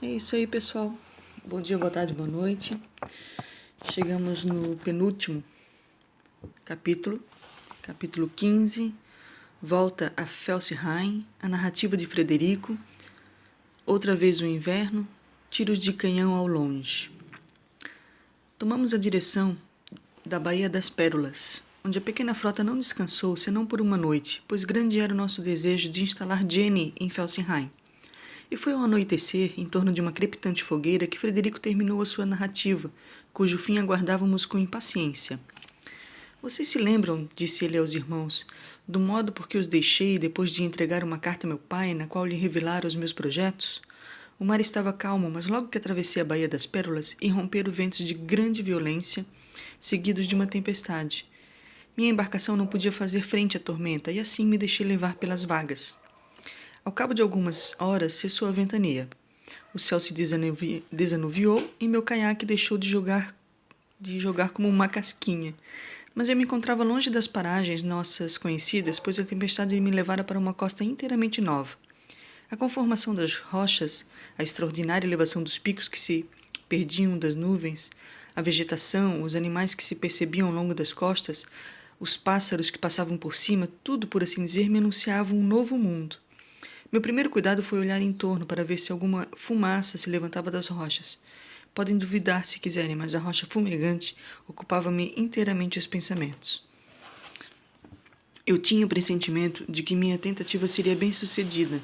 É isso aí, pessoal. Bom dia, boa tarde, boa noite. Chegamos no penúltimo capítulo, capítulo 15, Volta a Felsheim, a narrativa de Frederico, outra vez o inverno, tiros de canhão ao longe. Tomamos a direção da Baía das Pérolas, onde a pequena frota não descansou senão por uma noite, pois grande era o nosso desejo de instalar Jenny em Felsheim. E foi ao anoitecer, em torno de uma crepitante fogueira, que Frederico terminou a sua narrativa, cujo fim aguardávamos com impaciência. Vocês se lembram, disse ele aos irmãos, do modo por que os deixei depois de entregar uma carta a meu pai, na qual lhe revelara os meus projetos? O mar estava calmo, mas logo que atravessei a Baía das Pérolas, irromperam ventos de grande violência, seguidos de uma tempestade. Minha embarcação não podia fazer frente à tormenta, e assim me deixei levar pelas vagas. Ao cabo de algumas horas, cessou a ventania. O céu se desanuviou e meu caiaque deixou de jogar como uma casquinha. Mas eu me encontrava longe das paragens nossas conhecidas, pois a tempestade me levara para uma costa inteiramente nova. A conformação das rochas, a extraordinária elevação dos picos que se perdiam das nuvens, a vegetação, os animais que se percebiam ao longo das costas, os pássaros que passavam por cima, tudo, por assim dizer, me anunciava um novo mundo. Meu primeiro cuidado foi olhar em torno para ver se alguma fumaça se levantava das rochas. Podem duvidar se quiserem, mas a rocha fumegante ocupava-me inteiramente os pensamentos. Eu tinha o pressentimento de que minha tentativa seria bem-sucedida.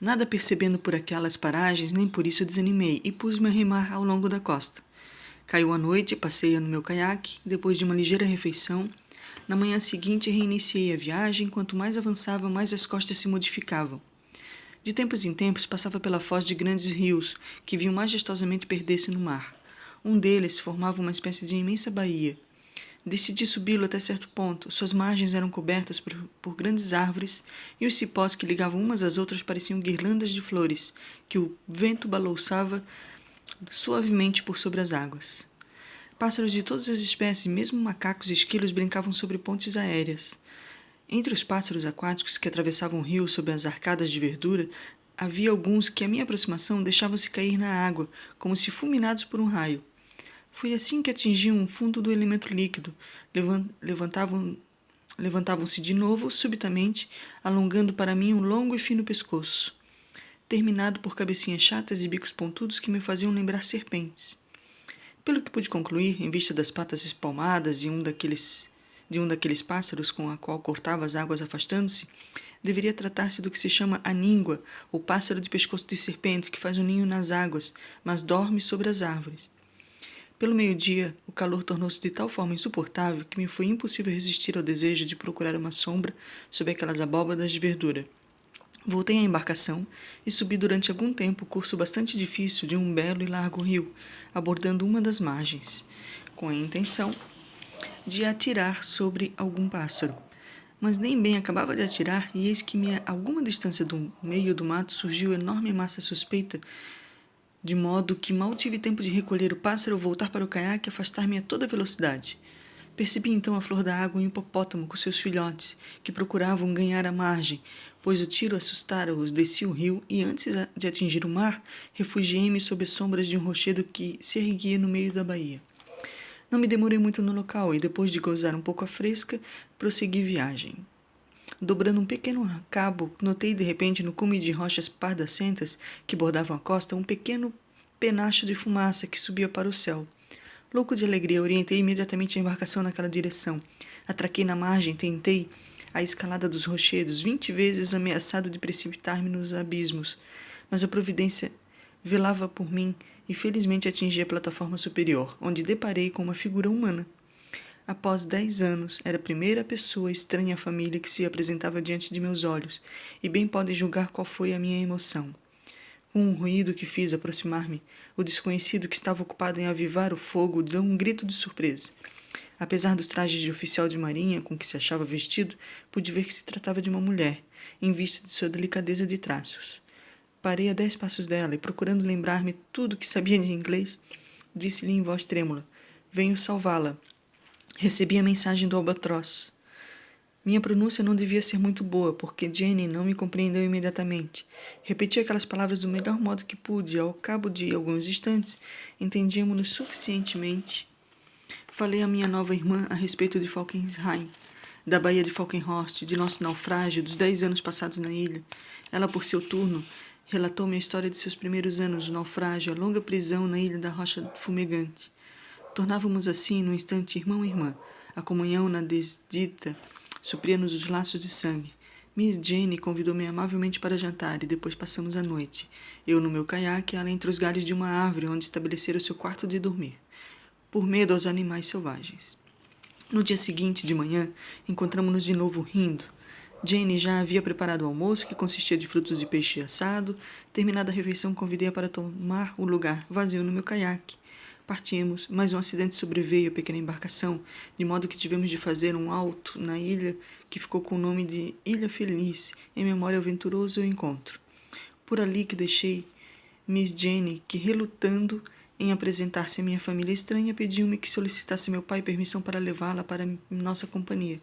Nada percebendo por aquelas paragens, nem por isso desanimei e pus-me a remar ao longo da costa. Caiu a noite, passei no meu caiaque, depois de uma ligeira refeição. Na manhã seguinte, reiniciei a viagem. Quanto mais avançava, mais as costas se modificavam. De tempos em tempos, passava pela foz de grandes rios, que vinham majestosamente perder-se no mar. Um deles formava uma espécie de imensa baía. Decidi subi-lo até certo ponto. Suas margens eram cobertas por grandes árvores, e os cipós que ligavam umas às outras pareciam guirlandas de flores, que o vento balouçava suavemente por sobre as águas. Pássaros de todas as espécies, mesmo macacos e esquilos, brincavam sobre pontes aéreas. Entre os pássaros aquáticos que atravessavam o rio sob as arcadas de verdura, havia alguns que, à minha aproximação, deixavam-se cair na água, como se fulminados por um raio. Foi assim que atingiam o fundo do elemento líquido. Levantavam-se de novo, subitamente, alongando para mim um longo e fino pescoço, terminado por cabecinhas chatas e bicos pontudos que me faziam lembrar serpentes. Pelo que pude concluir, em vista das patas espalmadas de um daqueles pássaros com a qual cortava as águas afastando-se, deveria tratar-se do que se chama aníngua, ou pássaro de pescoço de serpente, que faz um ninho nas águas, mas dorme sobre as árvores. Pelo meio-dia, o calor tornou-se de tal forma insuportável que me foi impossível resistir ao desejo de procurar uma sombra sob aquelas abóbadas de verdura. Voltei à embarcação e subi durante algum tempo o curso bastante difícil de um belo e largo rio, abordando uma das margens, com a intenção de atirar sobre algum pássaro. Mas nem bem acabava de atirar, e eis que a alguma distância do meio do mato surgiu enorme massa suspeita, de modo que mal tive tempo de recolher o pássaro, voltar para o caiaque e afastar-me a toda velocidade. Percebi então à flor da água um hipopótamo com seus filhotes, que procuravam ganhar a margem, pois o tiro assustara-os. Desci o rio e, antes de atingir o mar, refugiei-me sob as sombras de um rochedo que se erguia no meio da baía. Não me demorei muito no local e, depois de gozar um pouco a fresca, prossegui viagem. Dobrando um pequeno cabo, notei de repente no cume de rochas pardacentas que bordavam a costa um pequeno penacho de fumaça que subia para o céu. Louco de alegria, orientei imediatamente a embarcação naquela direção. Atraquei na margem, tentei a escalada dos rochedos, 20 vezes ameaçado de precipitar-me nos abismos, mas a providência velava por mim e felizmente atingi a plataforma superior, onde deparei com uma figura humana. Após 10 anos, era a primeira pessoa estranha à família que se apresentava diante de meus olhos, e bem podem julgar qual foi a minha emoção. Com um ruído que fiz aproximar-me, o desconhecido que estava ocupado em avivar o fogo deu um grito de surpresa. Apesar dos trajes de oficial de marinha com que se achava vestido, pude ver que se tratava de uma mulher, em vista de sua delicadeza de traços. Parei a 10 passos dela e, procurando lembrar-me tudo o que sabia de inglês, disse-lhe em voz trêmula: "Venho salvá-la. Recebi a mensagem do albatroz." Minha pronúncia não devia ser muito boa, porque Jenny não me compreendeu imediatamente. Repeti aquelas palavras do melhor modo que pude, e ao cabo de alguns instantes, entendíamos-nos suficientemente. Falei à minha nova irmã a respeito de Falkenhayn, da Baía de Falkenhorst, de nosso naufrágio, dos 10 anos passados na ilha. Ela, por seu turno, relatou-me a história de seus primeiros anos, o naufrágio, a longa prisão na ilha da Rocha Fumegante. Tornávamos assim, num instante, irmão e irmã. A comunhão na desdita supria-nos os laços de sangue. Miss Jenny convidou-me amavelmente para jantar e depois passamos a noite. Eu no meu caiaque, ela entre os galhos de uma árvore onde estabelecera o seu quarto de dormir, por medo aos animais selvagens. No dia seguinte, de manhã, encontramo-nos de novo rindo. Jenny já havia preparado o almoço, que consistia de frutos e peixe assado. Terminada a refeição, convidei-a para tomar o lugar vazio no meu caiaque. Partimos, mas um acidente sobreveio à pequena embarcação, de modo que tivemos de fazer um alto na ilha que ficou com o nome de Ilha Feliz, em memória ao venturoso encontro. Por ali que deixei Miss Jenny, que, relutando em apresentar-se à minha família estranha, pediu-me que solicitasse meu pai permissão para levá-la para nossa companhia.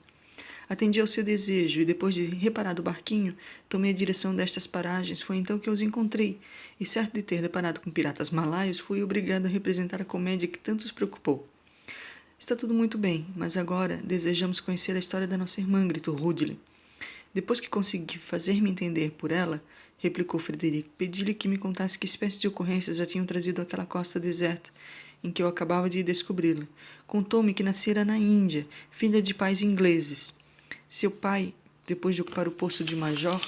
Atendi ao seu desejo e, depois de reparar o barquinho, tomei a direção destas paragens. Foi então que eu os encontrei, e certo de ter deparado com piratas malaios, fui obrigado a representar a comédia que tanto os preocupou. Está tudo muito bem, mas agora desejamos conhecer a história da nossa irmã, gritou Rudley. Depois que consegui fazer-me entender por ela, replicou Frederico, pedi-lhe que me contasse que espécie de ocorrências a tinham trazido àquela costa deserta, em que eu acabava de descobri-la. Contou-me que nascera na Índia, filha de pais ingleses. Seu pai, depois de ocupar o posto de major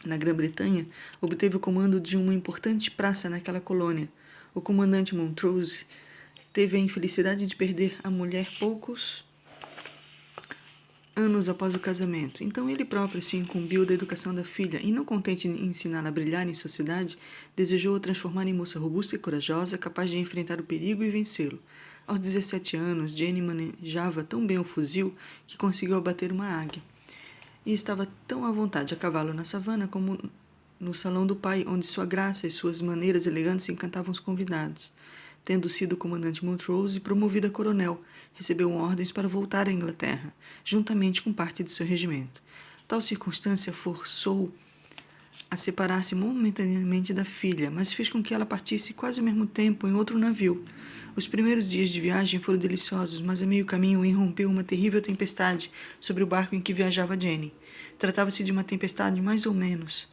na Grã-Bretanha, obteve o comando de uma importante praça naquela colônia. O comandante Montrose teve a infelicidade de perder a mulher poucos anos após o casamento. Então ele próprio se incumbiu da educação da filha e, não contente em ensiná-la a brilhar em sociedade, desejou-a transformar em moça robusta e corajosa, capaz de enfrentar o perigo e vencê-lo. Aos 17 anos, Jenny manejava tão bem o fuzil que conseguiu abater uma águia. E estava tão à vontade a cavalo na savana como no salão do pai, onde sua graça e suas maneiras elegantes encantavam os convidados. Tendo sido comandante Montrose promovido a coronel, recebeu ordens para voltar à Inglaterra, juntamente com parte de seu regimento. Tal circunstância forçou a separar-se momentaneamente da filha, mas fez com que ela partisse quase ao mesmo tempo em outro navio. Os primeiros dias de viagem foram deliciosos, mas a meio caminho irrompeu uma terrível tempestade sobre o barco em que viajava Jenny. Tratava-se de uma tempestade mais ou menos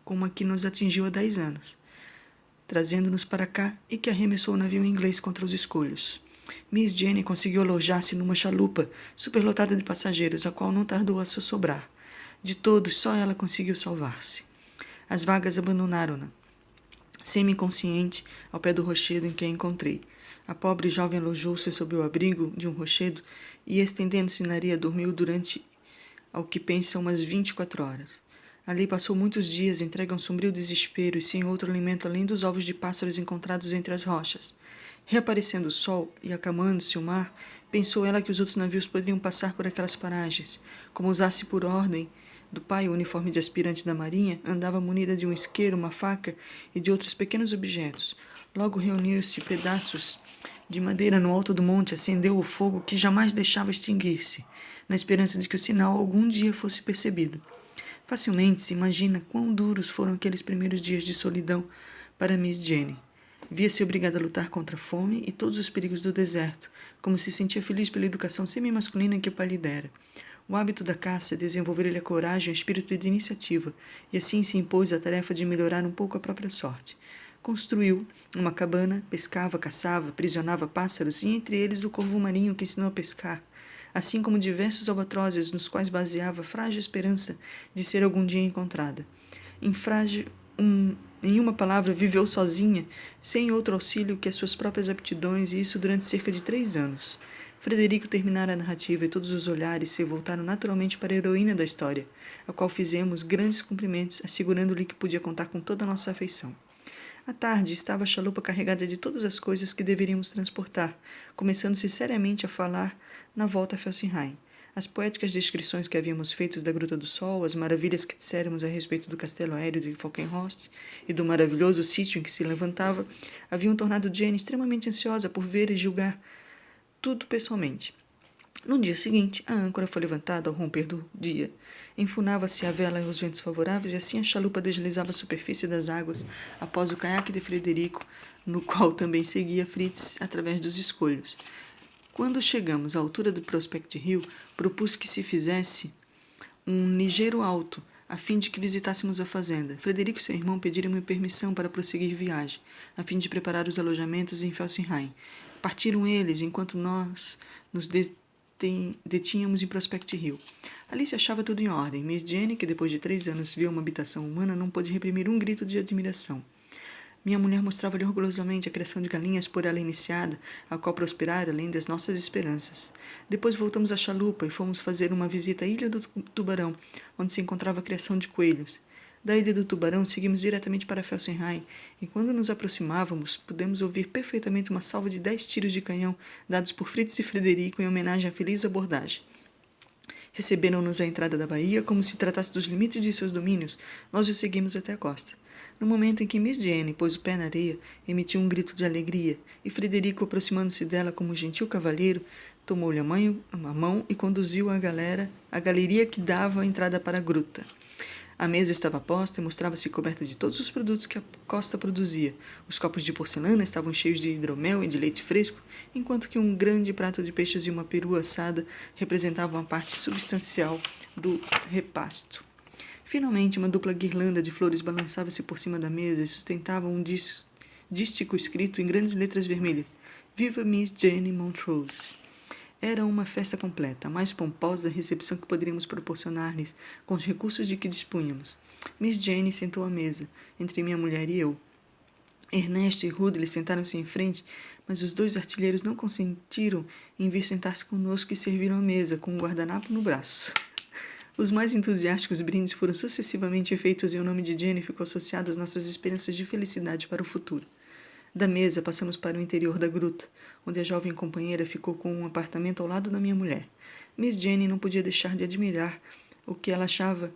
como a que nos atingiu há 10 anos, trazendo-nos para cá e que arremessou o navio inglês contra os escolhos. Miss Jenny conseguiu alojar-se numa chalupa superlotada de passageiros, a qual não tardou a sossobrar. De todos, só ela conseguiu salvar-se. As vagas abandonaram-na, semi-consciente, ao pé do rochedo em que a encontrei. A pobre jovem alojou-se sob o abrigo de um rochedo e, estendendo-se na areia, dormiu durante, ao que pensa, umas 24 horas. Ali passou muitos dias, entregue a um sombrio desespero e sem outro alimento além dos ovos de pássaros encontrados entre as rochas. Reaparecendo o sol e acalmando-se o mar, pensou ela que os outros navios poderiam passar por aquelas paragens. Como usasse por ordem do pai o uniforme de aspirante da marinha, andava munida de um isqueiro, uma faca e de outros pequenos objetos. Logo reuniu-se pedaços de madeira no alto do monte, acendeu o fogo que jamais deixava extinguir-se, na esperança de que o sinal algum dia fosse percebido. Facilmente se imagina quão duros foram aqueles primeiros dias de solidão para Miss Jenny. Via-se obrigada a lutar contra a fome e todos os perigos do deserto, como se sentia feliz pela educação semi-masculina que o pai lhe dera. O hábito da caça desenvolveu-lhe a coragem e o espírito de iniciativa, e assim se impôs a tarefa de melhorar um pouco a própria sorte. Construiu uma cabana, pescava, caçava, aprisionava pássaros, e entre eles o corvo marinho que ensinou a pescar, assim como diversos albatrozes nos quais baseava a frágil esperança de ser algum dia encontrada. Em uma palavra, viveu sozinha, sem outro auxílio que as suas próprias aptidões, e isso durante cerca de 3 anos. Frederico terminara a narrativa e todos os olhares se voltaram naturalmente para a heroína da história, a qual fizemos grandes cumprimentos, assegurando-lhe que podia contar com toda a nossa afeição. À tarde, estava a chalupa carregada de todas as coisas que deveríamos transportar, começando-se seriamente a falar na volta a Felsenheim. As poéticas descrições que havíamos feito da Gruta do Sol, as maravilhas que disséramos a respeito do castelo aéreo de Falkenhorst e do maravilhoso sítio em que se levantava, haviam tornado Jenny extremamente ansiosa por ver e julgar tudo pessoalmente. No dia seguinte, a âncora foi levantada ao romper do dia. Enfunava-se a vela aos ventos favoráveis e assim a chalupa deslizava a superfície das águas após o caiaque de Frederico, no qual também seguia Fritz através dos escolhos. Quando chegamos à altura do Prospect Hill, propus que se fizesse um ligeiro alto, a fim de que visitássemos a fazenda. Frederico e seu irmão pediram-me permissão para prosseguir viagem, a fim de preparar os alojamentos em Felsenheim. Partiram eles, enquanto nós nos detínhamos em Prospect Hill. Ali se achava tudo em ordem. Miss Jenny, que depois de 3 anos viu uma habitação humana, não pôde reprimir um grito de admiração. Minha mulher mostrava-lhe orgulhosamente a criação de galinhas por ela iniciada, a qual prosperara além das nossas esperanças. Depois voltamos à chalupa e fomos fazer uma visita à Ilha do Tubarão, onde se encontrava a criação de coelhos. Da Ilha do Tubarão, seguimos diretamente para Felsenheim, e quando nos aproximávamos, pudemos ouvir perfeitamente uma salva de 10 tiros de canhão dados por Fritz e Frederico em homenagem à feliz abordagem. Receberam-nos à entrada da baía como se tratasse dos limites de seus domínios. Nós os seguimos até a costa. No momento em que Miss Jenny pôs o pé na areia, emitiu um grito de alegria, e Frederico, aproximando-se dela como um gentil cavalheiro, tomou-lhe a mão e conduziu a galeria que dava a entrada para a gruta. A mesa estava posta e mostrava-se coberta de todos os produtos que a costa produzia. Os copos de porcelana estavam cheios de hidromel e de leite fresco, enquanto que um grande prato de peixes e uma perua assada representavam a parte substancial do repasto. Finalmente, uma dupla guirlanda de flores balançava-se por cima da mesa e sustentava um dístico escrito em grandes letras vermelhas: Viva Miss Jenny Montrose! Era uma festa completa, a mais pomposa recepção que poderíamos proporcionar-lhes com os recursos de que dispunhamos. Miss Jenny sentou à mesa, entre minha mulher e eu. Ernesto e Rudley sentaram-se em frente, mas os 2 artilheiros não consentiram em vir sentar-se conosco e serviram a mesa, com um guardanapo no braço. Os mais entusiásticos brindes foram sucessivamente feitos e o nome de Jenny ficou associado às nossas esperanças de felicidade para o futuro. Da mesa, passamos para o interior da gruta, onde a jovem companheira ficou com um apartamento ao lado da minha mulher. Miss Jenny não podia deixar de admirar o que ela achava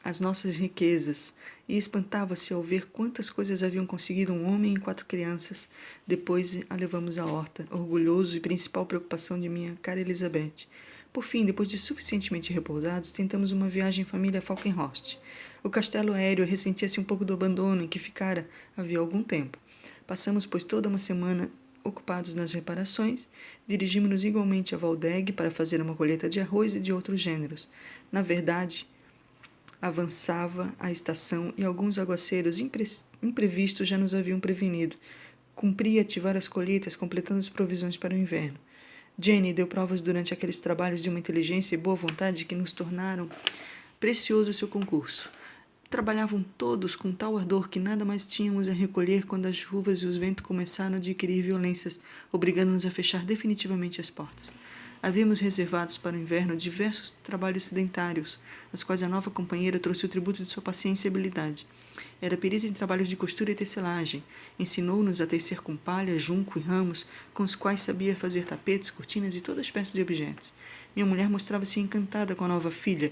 as nossas riquezas e espantava-se ao ver quantas coisas haviam conseguido um homem e 4 crianças. Depois a levamos à horta, orgulhoso e principal preocupação de minha cara Elizabeth. Por fim, depois de suficientemente repousados, tentamos uma viagem em família a Falkenhorst. O castelo aéreo ressentia-se um pouco do abandono em que ficara havia algum tempo. Passamos, pois, toda uma semana ocupados nas reparações, dirigimos-nos igualmente a Waldegg para fazer uma colheita de arroz e de outros gêneros. Na verdade, avançava a estação e alguns aguaceiros imprevistos já nos haviam prevenido. Cumpria ativar as colheitas, completando as provisões para o inverno. Jenny deu provas durante aqueles trabalhos de uma inteligência e boa vontade que nos tornaram precioso seu concurso. Trabalhavam todos com tal ardor que nada mais tínhamos a recolher quando as chuvas e os ventos começaram a adquirir violências, obrigando-nos a fechar definitivamente as portas. Havíamos reservados para o inverno diversos trabalhos sedentários, aos quais a nova companheira trouxe o tributo de sua paciência e habilidade. Era perita em trabalhos de costura e tecelagem. Ensinou-nos a tecer com palha, junco e ramos, com os quais sabia fazer tapetes, cortinas e toda espécie de objetos. Minha mulher mostrava-se encantada com a nova filha.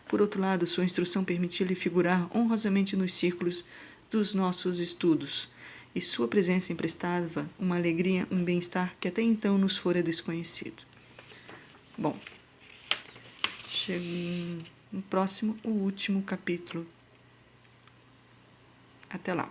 Por outro lado, sua instrução permitia-lhe figurar honrosamente nos círculos dos nossos estudos, e sua presença emprestava uma alegria, um bem-estar que até então nos fora desconhecido. Bom, chega no próximo, o último capítulo. Até lá.